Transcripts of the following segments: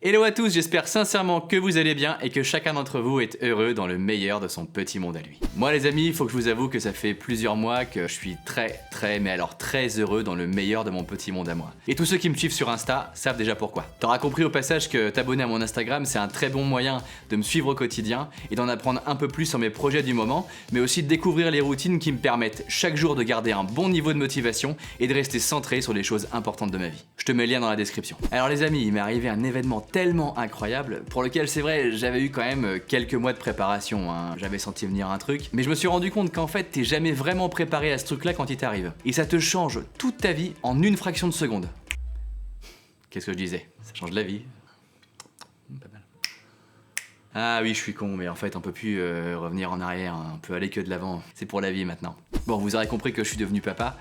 Hello à tous, j'espère sincèrement que vous allez bien et que chacun d'entre vous est heureux dans le meilleur de son petit monde à lui. Moi les amis, il faut que je vous avoue que ça fait plusieurs mois que je suis très heureux dans le meilleur de mon petit monde à moi. Et tous ceux qui me suivent sur Insta savent déjà pourquoi. T'auras compris au passage que t'abonner à mon Instagram c'est un très bon moyen de me suivre au quotidien et d'en apprendre un peu plus sur mes projets du moment, mais aussi de découvrir les routines qui me permettent chaque jour de garder un bon niveau de motivation et de rester centré sur les choses importantes de ma vie. Je te mets le lien dans la description. Alors les amis, il m'est arrivé un événement tellement incroyable, pour lequel c'est vrai, j'avais eu quand même quelques mois de préparation, hein. J'avais senti venir un truc, mais je me suis rendu compte qu'en fait, t'es jamais vraiment préparé à ce truc-là quand il t'arrive. Et ça te change toute ta vie en une fraction de seconde. Qu'est-ce que je disais? Ça change la vie. Pas mal. Ah oui, je suis con, mais en fait, on peut plus revenir en arrière, hein. On peut aller que de l'avant. C'est pour la vie maintenant. Bon, vous aurez compris que je suis devenu papa,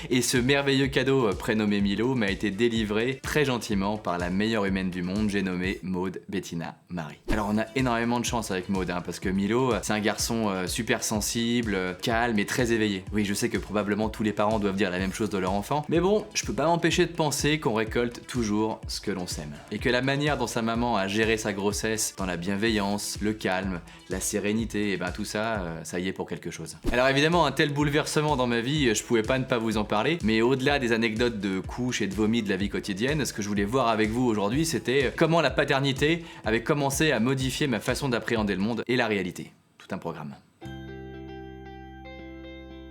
et ce merveilleux cadeau prénommé Milo m'a été délivré très gentiment par la meilleure humaine du monde, j'ai nommé Maud Bettina Marie. Alors on a énormément de chance avec Maud, hein, parce que Milo, c'est un garçon super sensible, calme et très éveillé. Oui, je sais que probablement tous les parents doivent dire la même chose de leur enfant, mais bon, je peux pas m'empêcher de penser qu'on récolte toujours ce que l'on sème. Et que la manière dont sa maman a géré sa grossesse, dans la bienveillance, le calme, la sérénité, et ben tout ça, ça y est pour quelque chose. Alors évidemment, un tel bouleversement dans ma vie, je pouvais pas ne pas vous en parler, mais au-delà des anecdotes de couches et de vomis de la vie quotidienne, ce que je voulais voir avec vous aujourd'hui, c'était comment la paternité avait commencé à modifier ma façon d'appréhender le monde et la réalité. Tout un programme.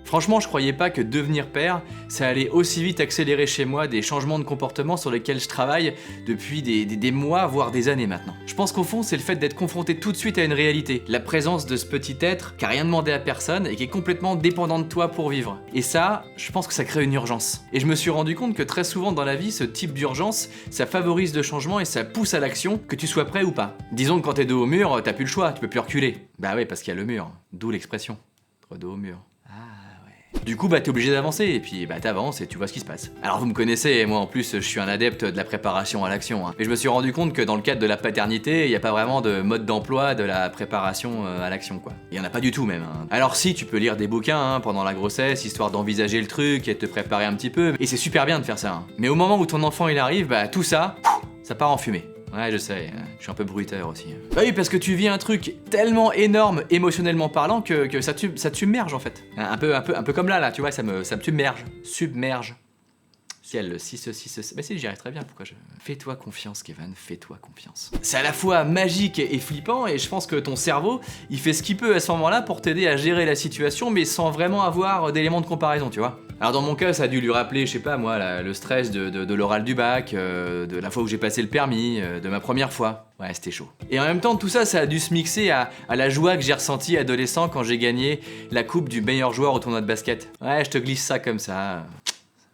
Franchement, je croyais pas que devenir père, ça allait aussi vite accélérer chez moi des changements de comportement sur lesquels je travaille depuis des mois, voire des années maintenant. Je pense qu'au fond, c'est le fait d'être confronté tout de suite à une réalité. La présence de ce petit être qui a rien demandé à personne et qui est complètement dépendant de toi pour vivre. Et ça, je pense que ça crée une urgence. Et je me suis rendu compte que très souvent dans la vie, ce type d'urgence, ça favorise le changement et ça pousse à l'action, que tu sois prêt ou pas. Disons que quand t'es dos au mur, t'as plus le choix, tu peux plus reculer. Bah ouais, parce qu'il y a le mur. D'où l'expression. Dos au mur. Du coup, t'es obligé d'avancer, et puis t'avances et tu vois ce qui se passe. Alors vous me connaissez, moi en plus je suis un adepte de la préparation à l'action, hein. Et je me suis rendu compte que dans le cadre de la paternité, il n'y a pas vraiment de mode d'emploi de la préparation à l'action, quoi. Il y en a pas du tout même, hein. Alors si, tu peux lire des bouquins hein, pendant la grossesse, histoire d'envisager le truc et de te préparer un petit peu, et c'est super bien de faire ça, hein. Mais au moment où ton enfant il arrive, tout ça, ça part en fumée. Ouais, je sais, je suis un peu bruiteur aussi. Bah oui, parce que tu vis un truc tellement énorme émotionnellement parlant que ça te submerge en fait. Un peu comme là, tu vois, ça me submerge. Submerge. Ciel, si ceci. Mais si, j'y arrive très bien, pourquoi je... Fais-toi confiance, Kevin, fais-toi confiance. C'est à la fois magique et flippant, et je pense que ton cerveau, il fait ce qu'il peut à ce moment-là pour t'aider à gérer la situation, mais sans vraiment avoir d'éléments de comparaison, tu vois. Alors dans mon cas, ça a dû lui rappeler, je sais pas moi, le stress de l'oral du bac, de la fois où j'ai passé le permis, de ma première fois. Ouais, c'était chaud. Et en même temps, tout ça, ça a dû se mixer à la joie que j'ai ressentie adolescent quand j'ai gagné la coupe du meilleur joueur au tournoi de basket. Ouais, je te glisse ça comme ça.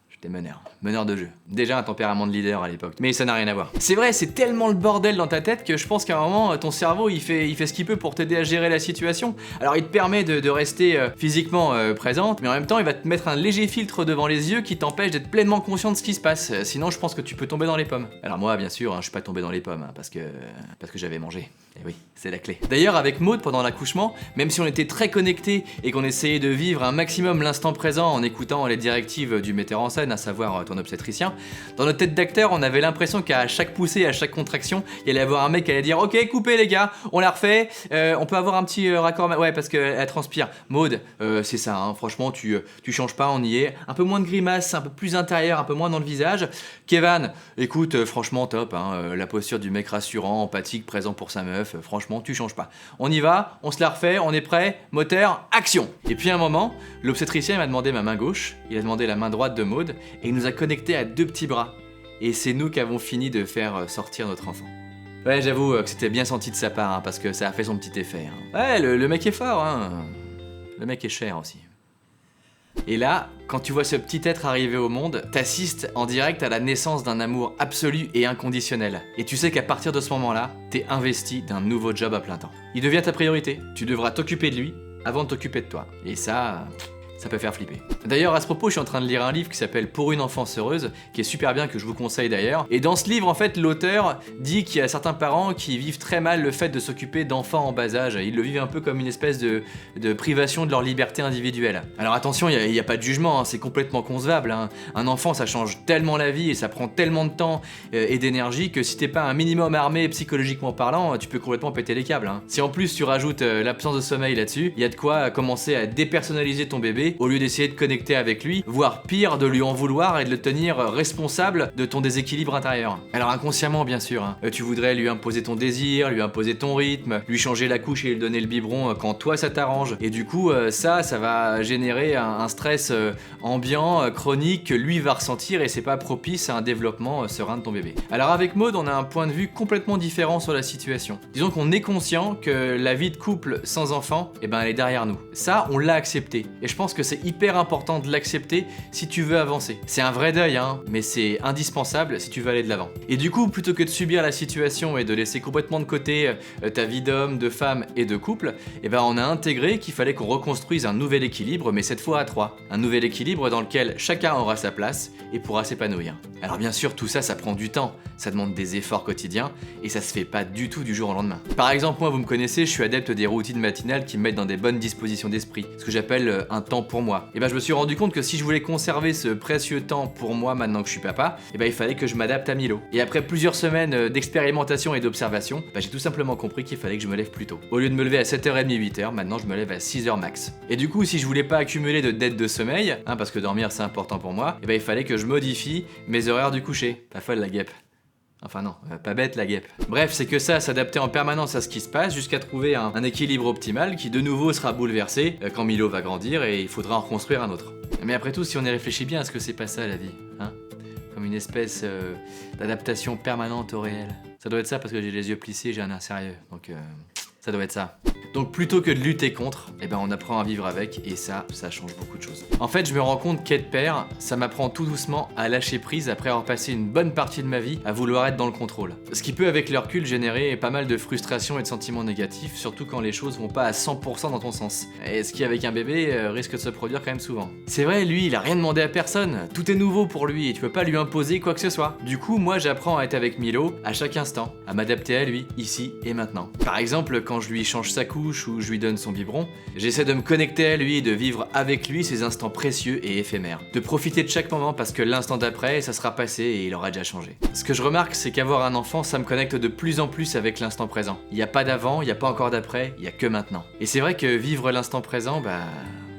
J'étais meneur de jeu. Déjà un tempérament de leader à l'époque, mais ça n'a rien à voir. C'est vrai, c'est tellement le bordel dans ta tête que je pense qu'à un moment, ton cerveau, il fait ce qu'il peut pour t'aider à gérer la situation. Alors il te permet de rester physiquement présente, mais en même temps, il va te mettre un léger filtre devant les yeux qui t'empêche d'être pleinement conscient de ce qui se passe. Sinon, je pense que tu peux tomber dans les pommes. Alors moi, bien sûr, je suis pas tombé dans les pommes, hein, parce que j'avais mangé. Et oui, c'est la clé. D'ailleurs, avec Maud, pendant l'accouchement, même si on était très connectés et qu'on essayait de vivre un maximum l'instant présent en écoutant les directives du metteur en scène, à savoir ton obstétricien, dans notre tête d'acteur, on avait l'impression qu'à chaque poussée, à chaque contraction, il allait y avoir un mec qui allait dire « Ok, coupez les gars, on la refait, on peut avoir un petit raccord... » Ouais, parce qu'elle transpire. Maud, c'est ça, hein, franchement, tu changes pas, on y est. Un peu moins de grimaces, un peu plus intérieur, un peu moins dans le visage. Kevin, écoute, franchement, top, hein, la posture du mec rassurant, empathique, présent pour sa meuf, franchement, tu changes pas. On y va, on se la refait, on est prêt, moteur, action. Et puis à un moment, l'obstétricien m'a demandé ma main gauche, il a demandé la main droite de Maud, et il nous a connectés à 2 petits bras. Et c'est nous qui avons fini de faire sortir notre enfant. Ouais, j'avoue que c'était bien senti de sa part, hein, parce que ça a fait son petit effet. Hein. Ouais, le mec est fort, hein. Le mec est cher aussi. Et là, quand tu vois ce petit être arriver au monde, t'assistes en direct à la naissance d'un amour absolu et inconditionnel. Et tu sais qu'à partir de ce moment-là, t'es investi d'un nouveau job à plein temps. Il devient ta priorité. Tu devras t'occuper de lui avant de t'occuper de toi. Et ça, ça peut faire flipper. D'ailleurs, à ce propos, je suis en train de lire un livre qui s'appelle Pour une enfance heureuse, qui est super bien, que je vous conseille d'ailleurs. Et dans ce livre, en fait, l'auteur dit qu'il y a certains parents qui vivent très mal le fait de s'occuper d'enfants en bas âge. Ils le vivent un peu comme une espèce de privation de leur liberté individuelle. Alors attention, il n'y a pas de jugement, hein, c'est complètement concevable. Hein. Un enfant, ça change tellement la vie et ça prend tellement de temps et d'énergie que si t'es pas un minimum armé psychologiquement parlant, tu peux complètement péter les câbles. Hein. Si en plus tu rajoutes l'absence de sommeil là-dessus, il y a de quoi commencer à dépersonnaliser ton bébé au lieu d'essayer de connecter avec lui, voire pire, de lui en vouloir et de le tenir responsable de ton déséquilibre intérieur. Alors inconsciemment bien sûr, hein, tu voudrais lui imposer ton désir, lui imposer ton rythme, lui changer la couche et lui donner le biberon quand toi ça t'arrange. Et du coup ça va générer un stress ambiant, chronique que lui va ressentir et c'est pas propice à un développement serein de ton bébé. Alors avec Maud, on a un point de vue complètement différent sur la situation. Disons qu'on est conscient que la vie de couple sans enfant, elle est derrière nous. Ça, on l'a accepté. Et je pense que c'est hyper important de l'accepter si tu veux avancer. C'est un vrai deuil, hein, mais c'est indispensable si tu veux aller de l'avant. Et du coup, plutôt que de subir la situation et de laisser complètement de côté ta vie d'homme, de femme et de couple, on a intégré qu'il fallait qu'on reconstruise un nouvel équilibre, mais cette fois à 3. Un nouvel équilibre dans lequel chacun aura sa place et pourra s'épanouir. Alors bien sûr, tout ça, ça prend du temps, ça demande des efforts quotidiens et ça se fait pas du tout du jour au lendemain. Par exemple, moi, vous me connaissez, je suis adepte des routines matinales qui me mettent dans des bonnes dispositions d'esprit, ce que j'appelle un temps pour moi. Et je me suis rendu compte que si je voulais conserver ce précieux temps pour moi maintenant que je suis papa, il fallait que je m'adapte à Milo. Et après plusieurs semaines d'expérimentation et d'observation, j'ai tout simplement compris qu'il fallait que je me lève plus tôt. Au lieu de me lever à 7h30, 8h, maintenant je me lève à 6h max. Et du coup, si je voulais pas accumuler de dettes de sommeil, parce que dormir c'est important pour moi, il fallait que je modifie mes horaires du coucher. Pas folle la guêpe. Enfin non, pas bête la guêpe. Bref, c'est que ça, s'adapter en permanence à ce qui se passe jusqu'à trouver un équilibre optimal qui de nouveau sera bouleversé quand Milo va grandir et il faudra en reconstruire un autre. Mais après tout, si on y réfléchit bien, est-ce que c'est pas ça la vie, hein? Comme une espèce d'adaptation permanente au réel. Ça doit être ça parce que j'ai les yeux plissés, j'ai un air sérieux, donc ça doit être ça. Donc plutôt que de lutter contre, on apprend à vivre avec et ça change beaucoup de choses. En fait, je me rends compte qu'être père, ça m'apprend tout doucement à lâcher prise après avoir passé une bonne partie de ma vie à vouloir être dans le contrôle. Ce qui peut avec le recul générer pas mal de frustration et de sentiments négatifs, surtout quand les choses vont pas à 100% dans ton sens. Et ce qui avec un bébé risque de se produire quand même souvent. C'est vrai, lui, il a rien demandé à personne, tout est nouveau pour lui et tu peux pas lui imposer quoi que ce soit. Du coup, moi j'apprends à être avec Milo à chaque instant, à m'adapter à lui, ici et maintenant. Par exemple, quand je lui change sa couche ou je lui donne son biberon, j'essaie de me connecter à lui et de vivre avec lui ces instants précieux et éphémères. De profiter de chaque moment parce que l'instant d'après, ça sera passé et il aura déjà changé. Ce que je remarque, c'est qu'avoir un enfant, ça me connecte de plus en plus avec l'instant présent. Il n'y a pas d'avant, il n'y a pas encore d'après, il n'y a que maintenant. Et c'est vrai que vivre l'instant présent,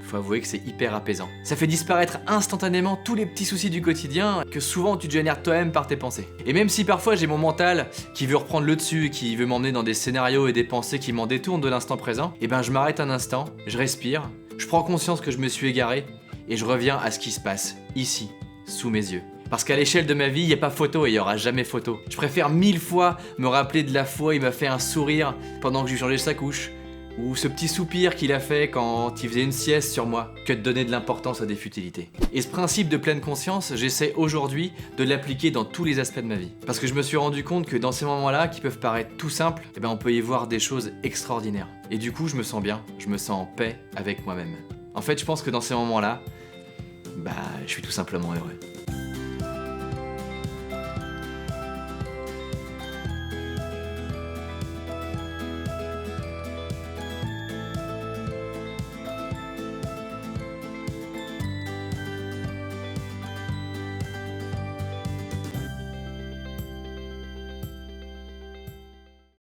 faut avouer que c'est hyper apaisant. Ça fait disparaître instantanément tous les petits soucis du quotidien que souvent tu te génères toi-même par tes pensées. Et même si parfois j'ai mon mental qui veut reprendre le dessus, qui veut m'emmener dans des scénarios et des pensées qui m'en détournent de l'instant présent, je m'arrête un instant, je respire, je prends conscience que je me suis égaré et je reviens à ce qui se passe, ici, sous mes yeux. Parce qu'à l'échelle de ma vie, il n'y a pas photo et il n'y aura jamais photo. Je préfère 1000 fois me rappeler de la fois où il m'a fait un sourire pendant que je lui changeais sa couche, ou ce petit soupir qu'il a fait quand il faisait une sieste sur moi, que de donner de l'importance à des futilités. Et ce principe de pleine conscience, j'essaie aujourd'hui de l'appliquer dans tous les aspects de ma vie. Parce que je me suis rendu compte que dans ces moments-là, qui peuvent paraître tout simples, on peut y voir des choses extraordinaires. Et du coup, je me sens bien, je me sens en paix avec moi-même. En fait, je pense que dans ces moments-là, je suis tout simplement heureux.